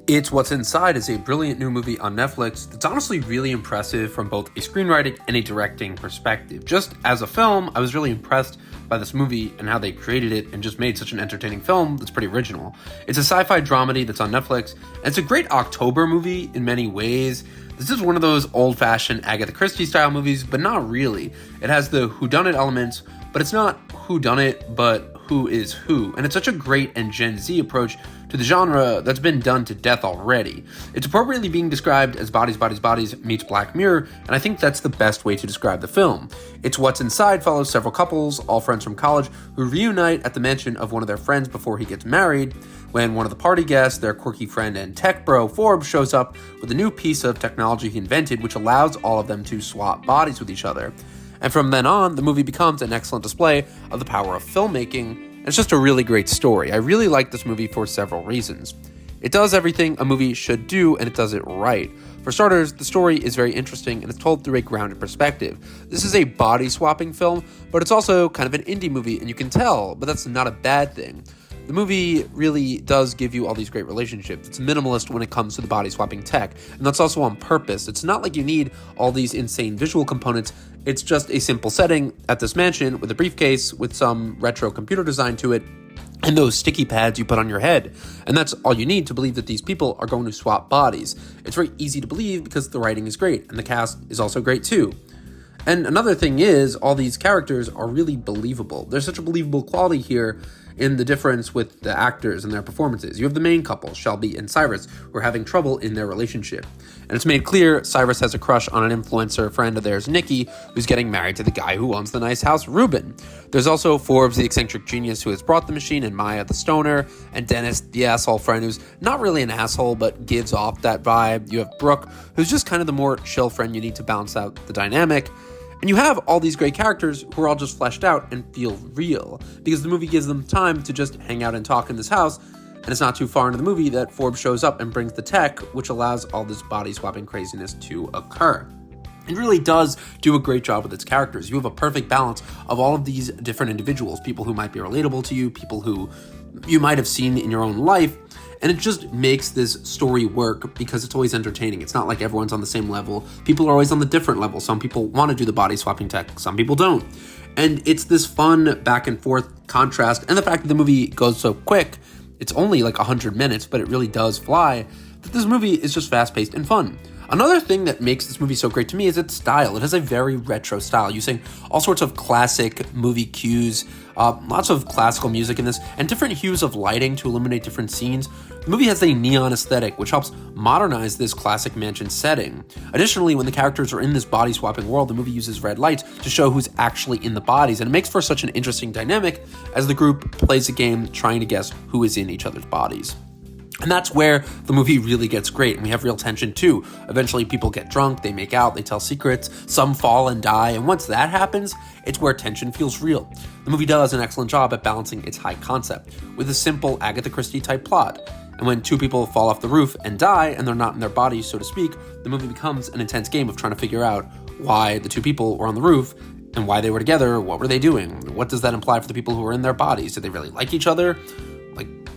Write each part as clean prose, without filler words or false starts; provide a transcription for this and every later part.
It's What's Inside is a brilliant new movie on Netflix that's honestly really impressive from both a screenwriting and a directing perspective. Just as a film, I was really impressed by this movie and how they created it and just made such an entertaining film that's pretty original. It's a sci-fi dramedy that's on Netflix, and it's a great October movie in many ways. This is one of those old-fashioned Agatha Christie style movies, but not really. It has the whodunit elements, but it's not whodunit, but who is who, and it's such a great and Gen Z approach to the genre that's been done to death already. It's appropriately being described as Bodies, Bodies, Bodies meets Black Mirror, and I think that's the best way to describe the film. It's What's Inside follows several couples, all friends from college, who reunite at the mansion of one of their friends before he gets married, when one of the party guests, their quirky friend and tech bro Forbes, shows up with a new piece of technology he invented which allows all of them to swap bodies with each other. And from then on, the movie becomes an excellent display of the power of filmmaking, and it's just a really great story. I really like this movie for several reasons. It does everything a movie should do, and it does it right. For starters, the story is very interesting, and it's told through a grounded perspective. This is a body-swapping film, but it's also kind of an indie movie, and you can tell, but that's not a bad thing. The movie really does give you all these great relationships. It's minimalist when it comes to the body-swapping tech, and that's also on purpose. It's not like you need all these insane visual components. It's just a simple setting at this mansion with a briefcase with some retro computer design to it, and those sticky pads you put on your head. And that's all you need to believe that these people are going to swap bodies. It's very easy to believe because the writing is great, and the cast is also great too. And another thing is, all these characters are really believable. There's such a believable quality here in the difference with the actors and their performances. You have the main couple, Shelby and Cyrus, who are having trouble in their relationship. And it's made clear Cyrus has a crush on an influencer friend of theirs, Nikki, who's getting married to the guy who owns the nice house, Ruben. There's also Forbes, the eccentric genius who has brought the machine, and Maya, the stoner, and Dennis, the asshole friend who's not really an asshole, but gives off that vibe. You have Brooke, who's just kind of the more chill friend you need to balance out the dynamic. And you have all these great characters who are all just fleshed out and feel real, because the movie gives them time to just hang out and talk in this house, and it's not too far into the movie that Forbes shows up and brings the tech, which allows all this body-swapping craziness to occur. It really does do a great job with its characters. You have a perfect balance of all of these different individuals, people who might be relatable to you, people who you might have seen in your own life, and it just makes this story work because it's always entertaining. It's not like everyone's on the same level. People are always on the different level. Some people want to do the body swapping tech, some people don't. And it's this fun back and forth contrast, and the fact that the movie goes so quick, it's only like 100 minutes, but it really does fly, that this movie is just fast-paced and fun. Another thing that makes this movie so great to me is its style. It has a very retro style, using all sorts of classic movie cues, lots of classical music in this, and different hues of lighting to illuminate different scenes. The movie has a neon aesthetic, which helps modernize this classic mansion setting. Additionally, when the characters are in this body-swapping world, the movie uses red lights to show who's actually in the bodies, and it makes for such an interesting dynamic as the group plays a game trying to guess who is in each other's bodies. And that's where the movie really gets great, and we have real tension too. Eventually people get drunk, they make out, they tell secrets, some fall and die, and once that happens, it's where tension feels real. The movie does an excellent job at balancing its high concept with a simple Agatha Christie type plot. And when two people fall off the roof and die, and they're not in their bodies, so to speak, the movie becomes an intense game of trying to figure out why the two people were on the roof, and why they were together, what were they doing? What does that imply for the people who were in their bodies? Did they really like each other?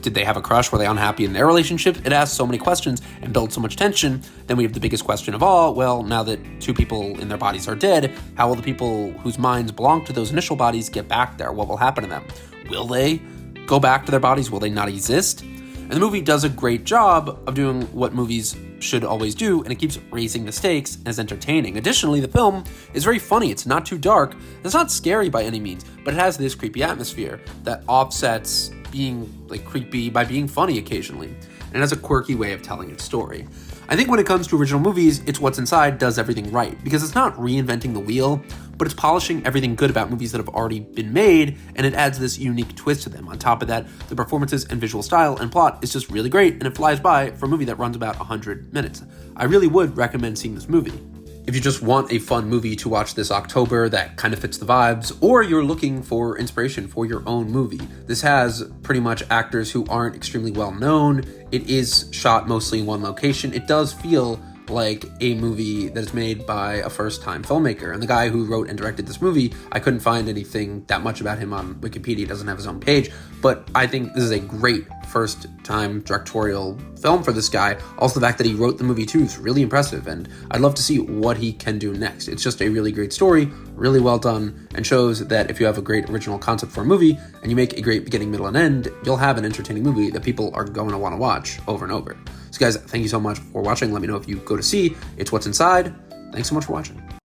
Did they have a crush? Were they unhappy in their relationship? It asks so many questions and builds so much tension. Then we have the biggest question of all. Well, now that two people in their bodies are dead, how will the people whose minds belong to those initial bodies get back there? What will happen to them? Will they go back to their bodies? Will they not exist? And the movie does a great job of doing what movies should always do, and it keeps raising the stakes and is entertaining. Additionally, the film is very funny. It's not too dark. It's not scary by any means, but it has this creepy atmosphere that offsets being creepy by being funny occasionally, and it has a quirky way of telling its story. I think when it comes to original movies, It's What's Inside does everything right, because it's not reinventing the wheel, but it's polishing everything good about movies that have already been made, and it adds this unique twist to them. On top of that, the performances and visual style and plot is just really great, and it flies by for a movie that runs about 100 minutes. I really would recommend seeing this movie. If you just want a fun movie to watch this October that kind of fits the vibes, or you're looking for inspiration for your own movie, this has pretty much actors who aren't extremely well known. It is shot mostly in one location. It does feel like a movie that's made by a first-time filmmaker. And the guy who wrote and directed this movie, I couldn't find anything that much about him on Wikipedia. He doesn't have his own page, but I think this is a great first-time directorial film for this guy. Also, the fact that he wrote the movie too is really impressive, and I'd love to see what he can do next. It's just a really great story, really well done, and shows that if you have a great original concept for a movie and you make a great beginning, middle, and end, you'll have an entertaining movie that people are going to want to watch over and over. So guys, thank you so much for watching. Let me know if you go to see It's What's Inside. Thanks so much for watching.